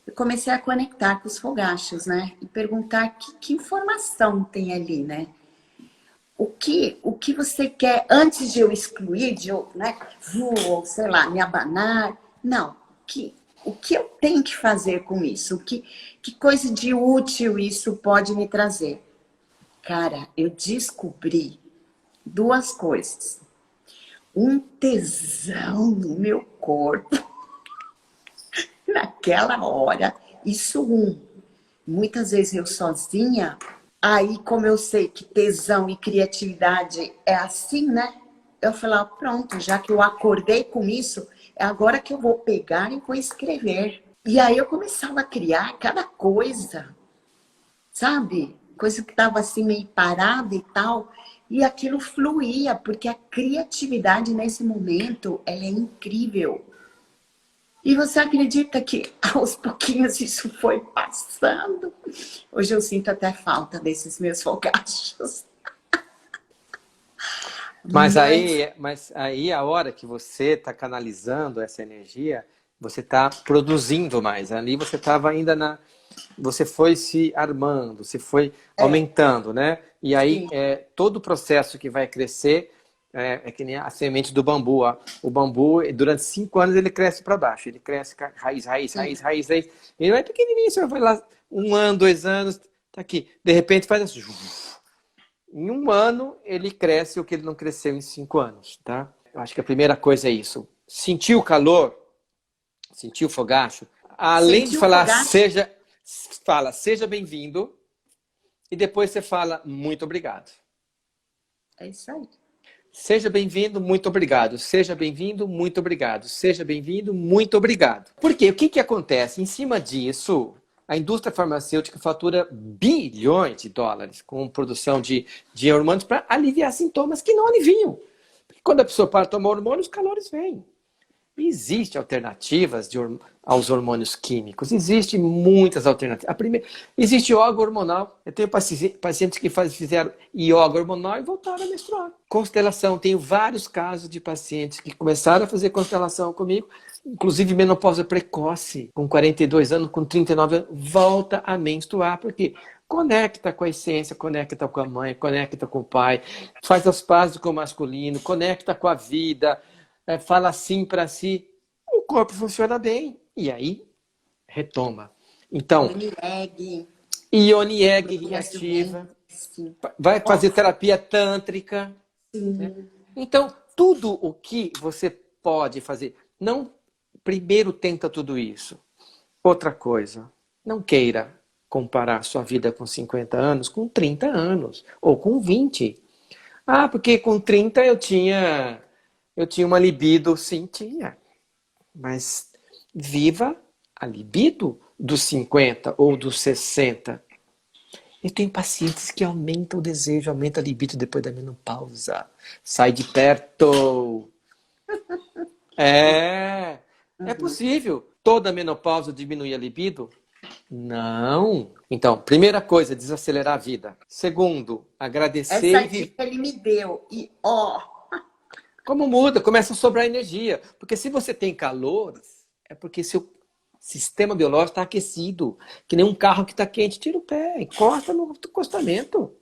eu comecei a conectar com os fogachos, né? E perguntar que informação tem ali, né? O que você quer antes de eu excluir, de eu, né? Vou, sei lá, me abanar. Não. O que eu tenho que fazer com isso? Que coisa de útil isso pode me trazer? Cara, eu descobri duas coisas. Um tesão no meu corpo naquela hora. Isso muitas vezes eu sozinha, aí como eu sei que tesão e criatividade é assim, né? Eu falei, ah, pronto, já que eu acordei com isso, é agora que eu vou pegar e vou escrever. E aí eu começava a criar cada coisa, sabe? Coisa que estava assim meio parada e tal. E aquilo fluía, porque a criatividade nesse momento, ela é incrível. E você acredita que aos pouquinhos isso foi passando? Hoje eu sinto até falta desses meus fogachos. Mas aí a hora que você está canalizando essa energia, você está produzindo mais. Ali você estava ainda na. Você foi se armando, você foi aumentando, né? E aí Sim. todo o processo que vai crescer é que nem a semente do bambu. Ó. O bambu, durante 5 anos, ele cresce para baixo. Ele cresce raiz, raiz, raiz, raiz, raiz. Ele não é pequenininho, você vai lá 1 ano, 2 anos, tá aqui. De repente faz assim. Em 1 ano, ele cresce o que ele não cresceu em 5 anos, tá? Eu acho que a primeira coisa é isso. Sentir o calor, sentir o fogacho. Além de Sentiu o falar, fogacho? seja bem-vindo. E depois você fala, muito obrigado. É isso aí. Seja bem-vindo, muito obrigado. Seja bem-vindo, muito obrigado. Seja bem-vindo, muito obrigado. Por quê? O que acontece? Em cima disso, a indústria farmacêutica fatura bilhões de dólares com produção de hormônios para aliviar sintomas que não aliviam. Porque quando a pessoa para de tomar hormônio, os calores vêm. Existem alternativas aos hormônios químicos. Existem muitas alternativas. Existe yoga hormonal. Eu tenho pacientes que fizeram yoga hormonal e voltaram a menstruar. Constelação. Tenho vários casos de pacientes que começaram a fazer constelação comigo, inclusive menopausa precoce, com 42 anos, com 39 anos, volta a menstruar. Por quê? Conecta com a essência, conecta com a mãe, conecta com o pai, faz as pazes com o masculino, conecta com a vida, fala sim para si, o corpo funciona bem. E aí, retoma. Então, Ione Egg reativa, vai fazer terapia tântrica. Né? Então, tudo o que você pode fazer. Não, primeiro tenta tudo isso. Outra coisa, não queira comparar sua vida com 50 anos com 30 anos, ou com 20. Ah, porque com 30 eu tinha uma libido, sim, tinha. Mas viva a libido dos 50 ou dos 60. Eu tenho pacientes que aumentam o desejo, aumenta a libido depois da menopausa. Sai de perto. É possível. Toda menopausa diminuir a libido? Não. Então, primeira coisa, desacelerar a vida. Segundo, agradecer. Essa dica ele me deu. E Como muda? Começa a sobrar energia. Porque se você tem calor, é porque seu sistema biológico está aquecido. Que nem um carro que está quente. Tira o pé, encosta no acostamento.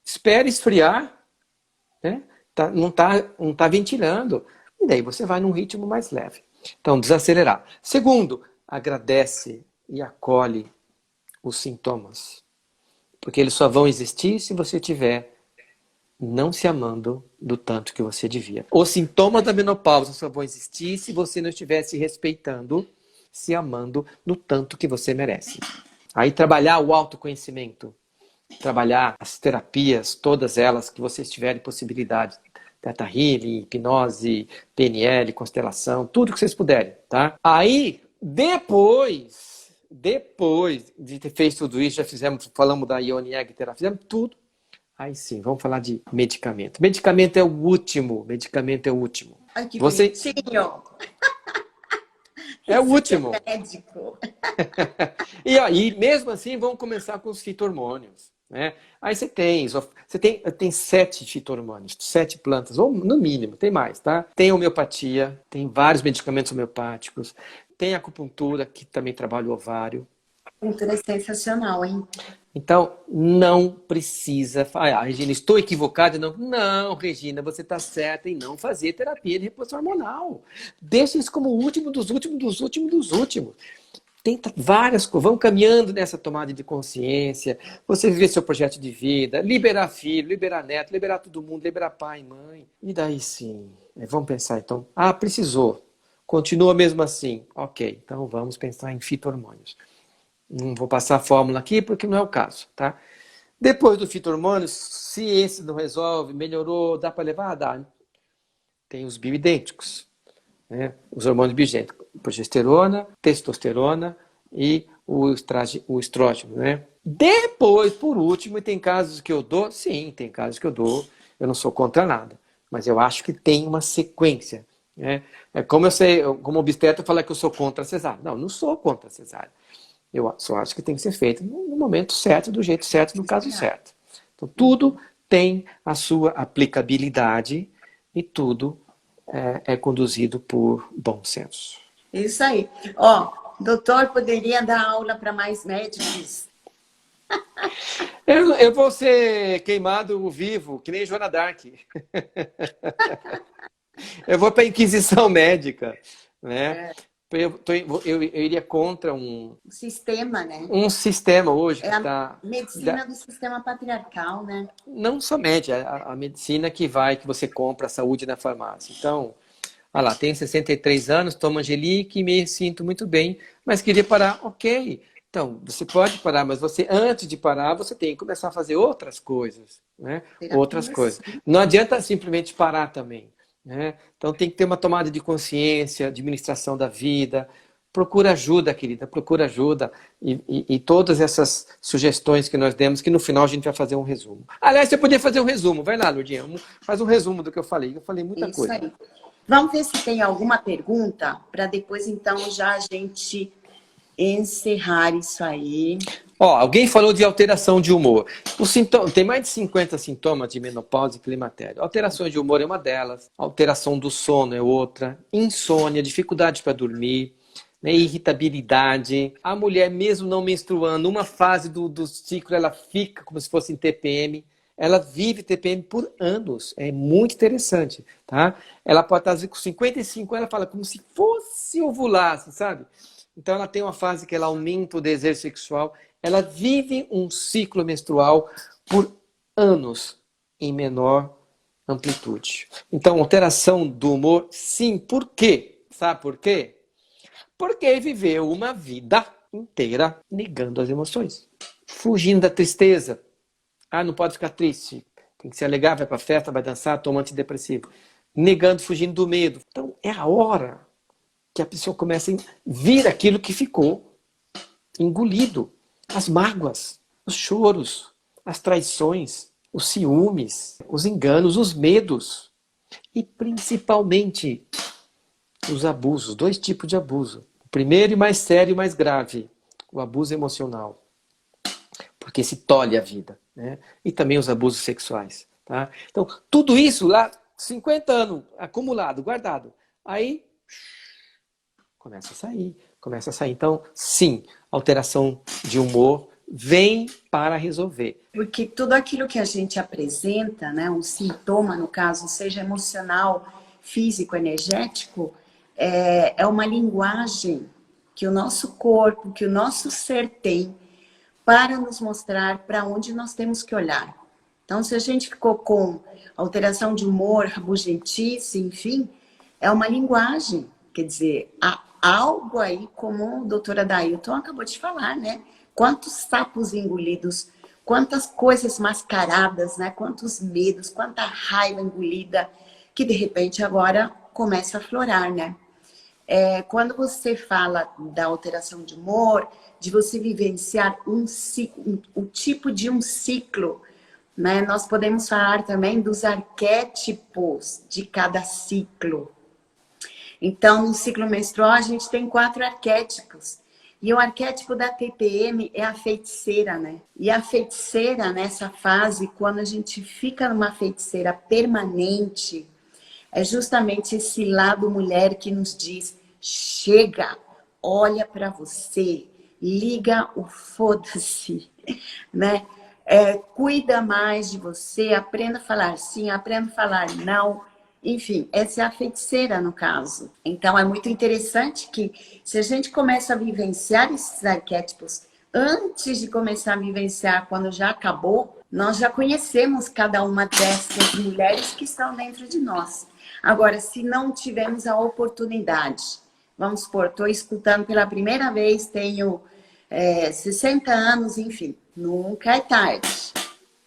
Espere esfriar. Né? Não tá ventilando. E daí você vai num ritmo mais leve. Então, desacelerar. Segundo, agradece e acolhe os sintomas. Porque eles só vão existir se você tiver não se amando do tanto que você devia. Os sintomas da menopausa só vão existir se você não estiver se respeitando, se amando no tanto que você merece. Aí trabalhar o autoconhecimento, trabalhar as terapias, todas elas que vocês tiverem possibilidade. Teta Healing, hipnose, PNL, constelação, tudo que vocês puderem, tá? Aí, depois de ter feito tudo isso, já fizemos, falamos da Ionieg terapia, fizemos tudo. Aí sim, vamos falar de medicamento. Medicamento é o último. Medicamento é o último. Ai, que Você bonitinho. é o Isso último. é médico. E aí, mesmo assim, vamos começar com os fito-hormônios, né? Aí tem 7 fito-hormônios, 7 plantas, ou no mínimo, tem mais, tá? Tem homeopatia, tem vários medicamentos homeopáticos, tem acupuntura, que também trabalha o ovário. Cultura é sensacional, hein? Então, não precisa falar, Regina, estou equivocada? Não, não, Regina, você está certa em não fazer terapia de reposição hormonal. Deixa isso como o último dos últimos, dos últimos, dos últimos. Tenta várias coisas, vão caminhando nessa tomada de consciência, você viver seu projeto de vida, liberar filho, liberar neto, liberar todo mundo, liberar pai e mãe. E daí sim, vamos pensar então, precisou, continua mesmo assim. Ok, então vamos pensar em fito-hormônios. Não vou passar a fórmula aqui porque não é o caso, tá? Depois do fito-hormônios, se esse não resolve, melhorou, dá para levar? Dá. Tem os bioidênticos, né? Os hormônios bioidênticos, progesterona, testosterona e o estrógeno, né? Depois, por último, e tem casos que eu dou, sim, tem casos que eu dou, eu não sou contra nada, mas eu acho que tem uma sequência, né? É como eu sei, como obstetra, falar que eu sou contra a cesárea. Não, não sou contra a cesárea. Eu só acho que tem que ser feito no momento certo, do jeito certo, no caso certo. Então, tudo tem a sua aplicabilidade e tudo é conduzido por bom senso. Isso aí. Ó, doutor, poderia dar aula para mais médicos? Eu vou ser queimado vivo, que nem Joana d'Arc. Eu vou para a Inquisição Médica, né? Eu iria contra um Sistema, né? sistema hoje que É a está... medicina do sistema patriarcal, né? Não somente a medicina que você compra a saúde na farmácia. Então, olha lá, tenho 63 anos, tomo Angelique e me sinto muito bem, mas queria parar. Ok, então, você pode parar, mas antes de parar, você tem que começar a fazer outras coisas, né? Outras coisas. Não adianta simplesmente parar também, né? Então, tem que ter uma tomada de consciência, administração da vida. Procura ajuda, querida, procura ajuda. E todas essas sugestões que nós demos, que no final a gente vai fazer um resumo. Aliás, você podia fazer um resumo. Vai lá, Lourdinha, faz um resumo do que eu falei. Eu falei muita Isso coisa. aí. Vamos ver se tem alguma pergunta, para depois, então, já a gente encerrar isso aí. Ó, alguém falou de alteração de humor. Tem mais de 50 sintomas de menopausa e climatério. Alterações de humor é uma delas. Alteração do sono é outra. Insônia, dificuldade para dormir. Né, irritabilidade. A mulher, mesmo não menstruando, uma fase do ciclo, ela fica como se fosse em TPM. Ela vive TPM por anos. É muito interessante, tá? Ela pode estar, às vezes, com 55, ela fala como se fosse ovular, sabe? Então, ela tem uma fase que ela aumenta o desejo sexual. Ela vive um ciclo menstrual por anos em menor amplitude. Então, alteração do humor, sim. Por quê? Sabe por quê? Porque viveu uma vida inteira negando as emoções. Fugindo da tristeza. Não pode ficar triste. Tem que se alegrar, vai pra festa, vai dançar, toma antidepressivo. Negando, fugindo do medo. Então, é a hora que a pessoa começa a vir aquilo que ficou engolido. As mágoas, os choros, as traições, os ciúmes, os enganos, os medos. E, principalmente, os abusos, 2 tipos de abuso. O primeiro e mais sério e mais grave, o abuso emocional, porque se tolhe a vida, né? E também os abusos sexuais, tá? Então, tudo isso lá, 50 anos acumulado, guardado, aí começa a sair. Então, sim, alteração de humor vem para resolver. Porque tudo aquilo que a gente apresenta, né, um sintoma, no caso, seja emocional, físico, energético, é uma linguagem que o nosso corpo, que o nosso ser tem para nos mostrar para onde nós temos que olhar. Então, se a gente ficou com alteração de humor, rabugentice, enfim, é uma linguagem. Quer dizer, há algo aí, como o doutor Adailton acabou de falar, né? Quantos sapos engolidos, quantas coisas mascaradas, né? Quantos medos, quanta raiva engolida, que de repente agora começa a florar, né? Quando você fala da alteração de humor, de você vivenciar o tipo de um ciclo, né? Nós podemos falar também dos arquétipos de cada ciclo. Então, no ciclo menstrual, a gente tem 4 arquétipos. E o arquétipo da TPM é a feiticeira, né? E a feiticeira, nessa fase, quando a gente fica numa feiticeira permanente, é justamente esse lado mulher que nos diz: chega, olha para você, liga o foda-se, né? Cuida mais de você, aprenda a falar sim, aprenda a falar não. Enfim, essa é a feiticeira no caso. Então é muito interessante que se a gente começa a vivenciar esses arquétipos antes de começar a vivenciar quando já acabou, nós já conhecemos cada uma dessas mulheres que estão dentro de nós. Agora, se não tivermos a oportunidade, vamos supor, estou escutando pela primeira vez, tenho 60 anos, enfim, nunca é tarde.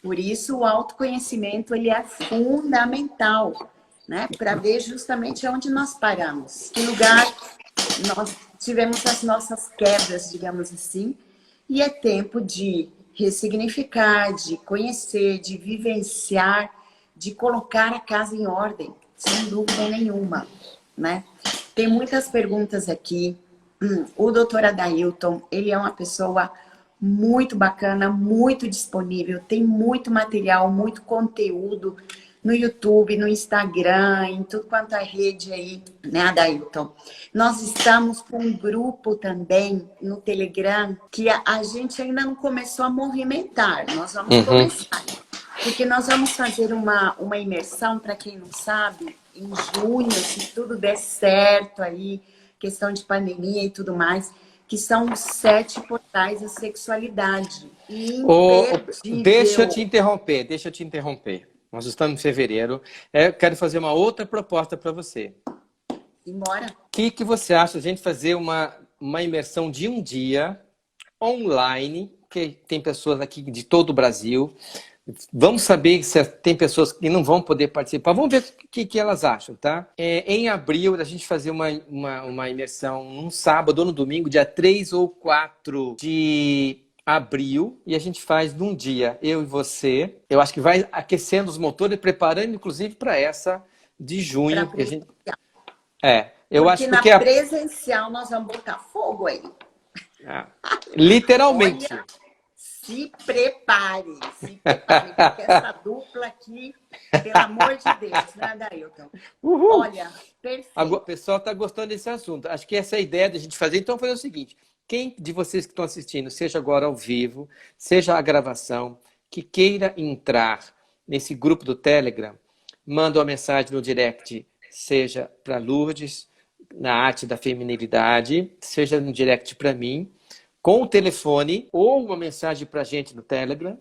Por isso, o autoconhecimento ele é fundamental, né? Para ver justamente onde nós paramos, que lugar nós tivemos as nossas quedas, digamos assim, e é tempo de ressignificar, de conhecer, de vivenciar, de colocar a casa em ordem, sem dúvida nenhuma, né? Tem muitas perguntas aqui. O doutor Adailton, ele é uma pessoa muito bacana, muito disponível, tem muito material, muito conteúdo no YouTube, no Instagram, em tudo quanto é rede aí, né, Adailton? Nós estamos com um grupo também no Telegram que a gente ainda não começou a movimentar, nós vamos começar. Porque nós vamos fazer uma imersão, para quem não sabe, em junho, se tudo der certo aí, questão de pandemia e tudo mais, que são os 7 portais da sexualidade. Imperdível. Deixa eu te interromper. Nós estamos em fevereiro. Eu quero fazer uma outra proposta para você. Embora. O que você acha de a gente fazer uma imersão de um dia online, que tem pessoas aqui de todo o Brasil. Vamos saber se tem pessoas que não vão poder participar. Vamos ver o que elas acham, tá? Em abril, a gente fazer uma imersão num sábado ou no domingo, dia 3 ou 4 de abril, e a gente faz num dia, eu e você. Eu acho que vai aquecendo os motores, preparando, inclusive, para essa de junho. Que a gente... Porque na presencial nós vamos botar fogo aí. Literalmente. Olha, se prepare, porque essa dupla aqui, pelo amor de Deus, né, Adailton? Olha, perfeito. O pessoal está gostando desse assunto. Acho que essa é a ideia da gente fazer. Então, vamos fazer o seguinte: quem de vocês que estão assistindo, seja agora ao vivo, seja a gravação, que queira entrar nesse grupo do Telegram, manda uma mensagem no direct, seja para Lourdes, na arte da feminilidade, seja no direct para mim, com o telefone ou uma mensagem para a gente no Telegram,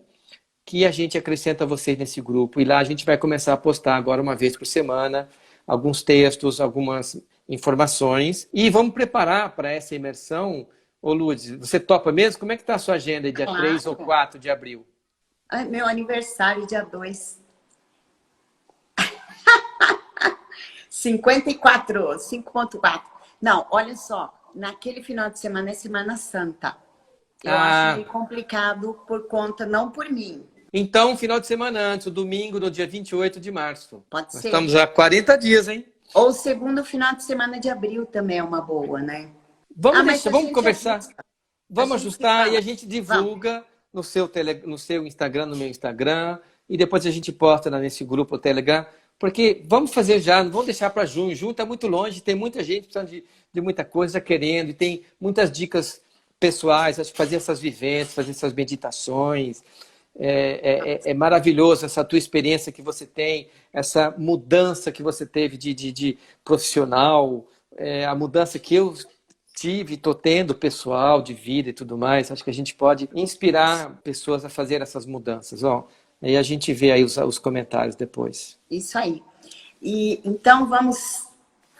que a gente acrescenta vocês nesse grupo. E lá a gente vai começar a postar agora uma vez por semana alguns textos, algumas informações. E vamos preparar para essa imersão. Ô Lourdes, você topa mesmo? Como é que está a sua agenda dia 3 ou 4 de abril? Meu aniversário, dia 2. 54, 5.4. Não, olha só. Naquele final de semana é Semana Santa. Eu acho meio complicado por conta, não por mim. Então, final de semana antes, o domingo, no dia 28 de março. Pode ser. Estamos há 40 dias, hein? Ou segundo final de semana de abril também é uma boa, né? Vamos conversar. Vamos ajustar e a gente divulga no seu Instagram, no meu Instagram. E depois a gente posta nesse grupo o Telegram. Porque vamos fazer já, não vamos deixar para junho. Junho está muito longe, tem muita gente precisando de muita coisa querendo. E tem muitas dicas pessoais, acho que fazer essas vivências, fazer essas meditações. É maravilhoso essa tua experiência que você tem, essa mudança que você teve de profissional, a mudança que eu tive, estou tendo pessoal, de vida e tudo mais. Acho que a gente pode inspirar pessoas a fazer essas mudanças. Aí a gente vê aí os comentários depois. Isso aí. E então vamos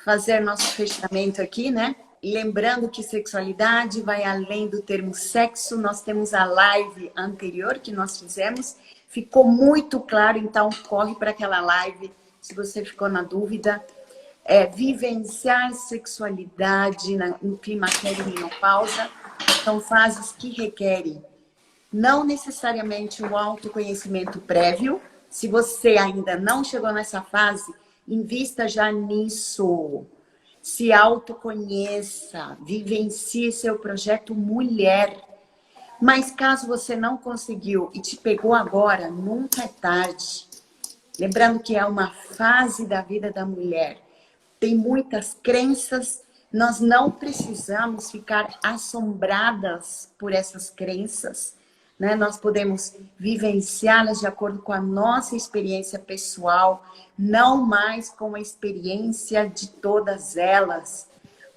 fazer nosso fechamento aqui, né? Lembrando que sexualidade vai além do termo sexo. Nós temos a live anterior que nós fizemos. Ficou muito claro, então corre para aquela live se você ficou na dúvida. Vivenciar sexualidade no climatério e menopausa são fases que requerem não necessariamente um autoconhecimento prévio. Se você ainda não chegou nessa fase, invista já nisso. Se autoconheça, vivencie seu projeto mulher. Mas caso você não conseguiu e te pegou agora, nunca é tarde. Lembrando que é uma fase da vida da mulher. Tem muitas crenças, nós não precisamos ficar assombradas por essas crenças, né? Nós podemos vivenciá-las de acordo com a nossa experiência pessoal, não mais com a experiência de todas elas.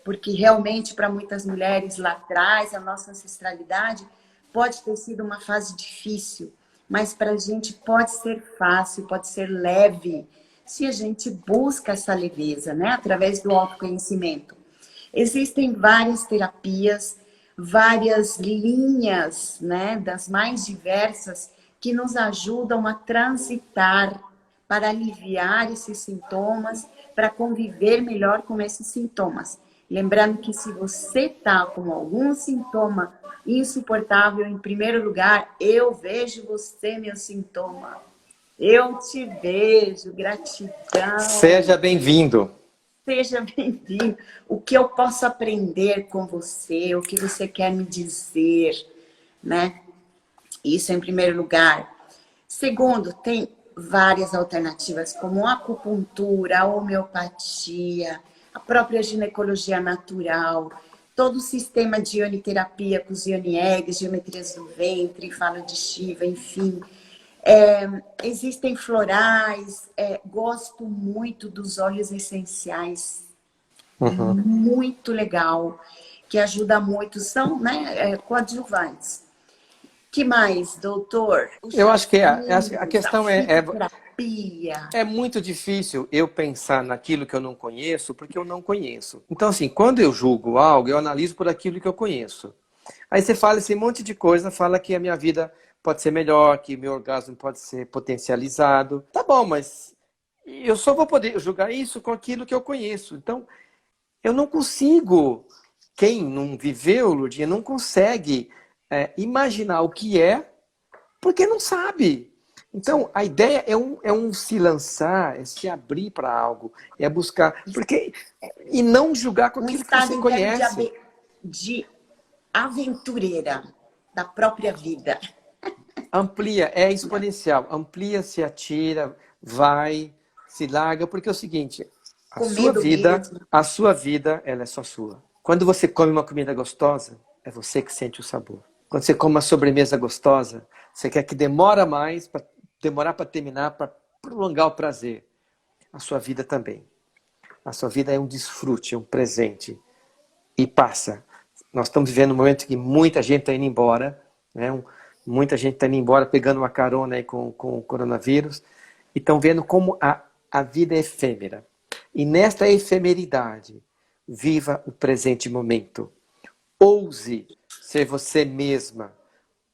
Porque realmente, para muitas mulheres lá atrás, a nossa ancestralidade pode ter sido uma fase difícil, mas para a gente pode ser fácil, pode ser leve, se a gente busca essa leveza, né? Através do autoconhecimento. Existem várias terapias, várias linhas, né? Das mais diversas, que nos ajudam a transitar para aliviar esses sintomas, para conviver melhor com esses sintomas. Lembrando que se você está com algum sintoma insuportável, em primeiro lugar, eu vejo você, meu sintoma. Eu te vejo, gratidão. Seja bem-vindo. Seja bem-vindo. O que eu posso aprender com você, o que você quer me dizer, né? Isso em primeiro lugar. Segundo, tem várias alternativas, como a acupuntura, a homeopatia, a própria ginecologia natural, todo o sistema de ioniterapia com os ioni eggs, geometrias do ventre, fala de Shiva, enfim. Existem florais, gosto muito dos óleos essenciais, muito legal, que ajuda muito, são, né, coadjuvantes. Que mais, doutor? Eu acho que a questão terapia. É muito difícil eu pensar naquilo que eu não conheço, porque eu não conheço. Então, assim, quando eu julgo algo, eu analiso por aquilo que eu conheço. Aí você fala esse monte de coisa, fala que a minha vida pode ser melhor, que meu orgasmo pode ser potencializado. Tá bom, mas eu só vou poder julgar isso com aquilo que eu conheço. Então, eu não consigo, quem não viveu, Lurdinha, não consegue imaginar o que é, porque não sabe. Então, a ideia é um se lançar, é se abrir para algo, é buscar, e não julgar com aquilo que você conhece. De aventureira da própria vida. Amplia, é exponencial. Amplia, se atira, vai, se larga, porque é o seguinte, a sua vida, ela é só sua. Quando você come uma comida gostosa, é você que sente o sabor. Quando você come uma sobremesa gostosa, você quer que demorar para terminar, para prolongar o prazer. A sua vida também. A sua vida é um desfrute, é um presente. E passa. Nós estamos vivendo um momento que muita gente está indo embora, né? Muita gente está indo embora, pegando uma carona aí com o coronavírus, e estão vendo como a vida é efêmera. E nesta efemeridade, viva o presente momento. Ouse ser você mesma.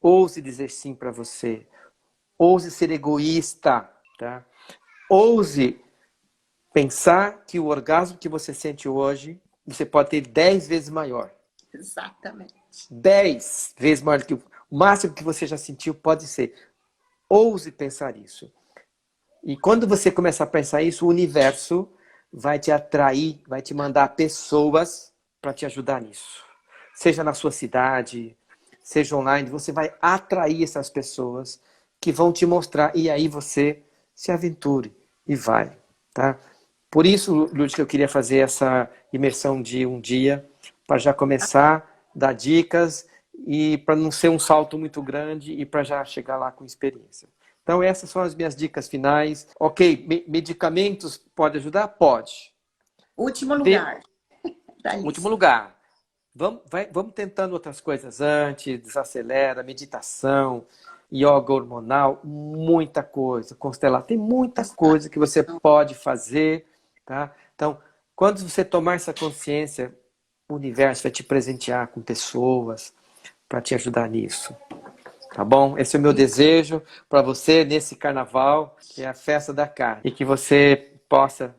Ouse dizer sim para você. Ouse ser egoísta. Tá? Ouse pensar que o orgasmo que você sente hoje, você pode ter 10 vezes maior. Exatamente. 10 vezes maior do que o máximo que você já sentiu pode ser. Ouse pensar isso. E quando você começar a pensar isso, o universo vai te atrair, vai te mandar pessoas para te ajudar nisso. Seja na sua cidade, seja online, você vai atrair essas pessoas que vão te mostrar. E aí você se aventure e vai. Tá? Por isso, Lúcia, que eu queria fazer essa imersão de um dia, para já começar a dar dicas e para não ser um salto muito grande e para já chegar lá com experiência. Então, essas são as minhas dicas finais. Ok, medicamentos pode ajudar? Pode. Último lugar. Último lugar. Vamos tentando outras coisas antes, desacelera, meditação, yoga hormonal, muita coisa, constelar. Tem muita coisa que você pode fazer. Tá? Então, quando você tomar essa consciência, o universo vai te presentear com pessoas para te ajudar nisso. Tá bom? Esse é o meu desejo para você nesse carnaval, que é a festa da carne. E que você possa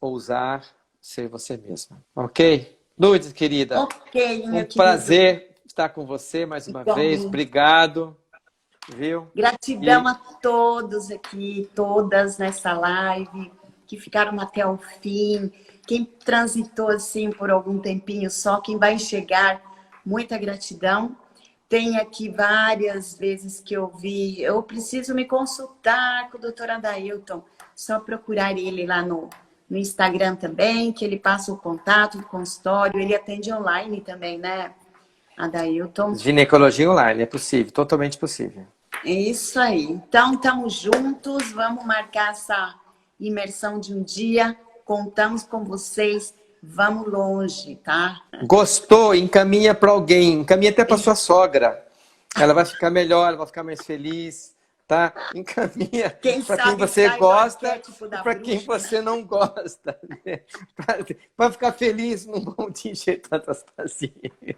ousar ser você mesma. Ok? Lourdes, querida, Ok, meu querido. prazer estar com você mais uma Igualmente. vez. Obrigado. Viu? Gratidão a todos aqui, todas nessa live, que ficaram até o fim. Quem transitou assim por algum tempinho só, quem vai chegar, muita gratidão. Tem aqui várias vezes que eu vi, eu preciso me consultar com o doutor Adailton. Só procurar ele lá no Instagram também, que ele passa o contato do consultório. Ele atende online também, né, Adailton? Ginecologia online, é possível, totalmente possível. É isso aí. Então, estamos juntos, vamos marcar essa imersão de um dia. Contamos com vocês, vamos longe, tá? Gostou? Encaminha para alguém, encaminha até para sua sogra. Ela vai ficar melhor, ela vai ficar mais feliz, tá? Encaminha para quem você gosta e para quem você não gosta, né? Para ficar feliz, não vão te encher tantas passinhas.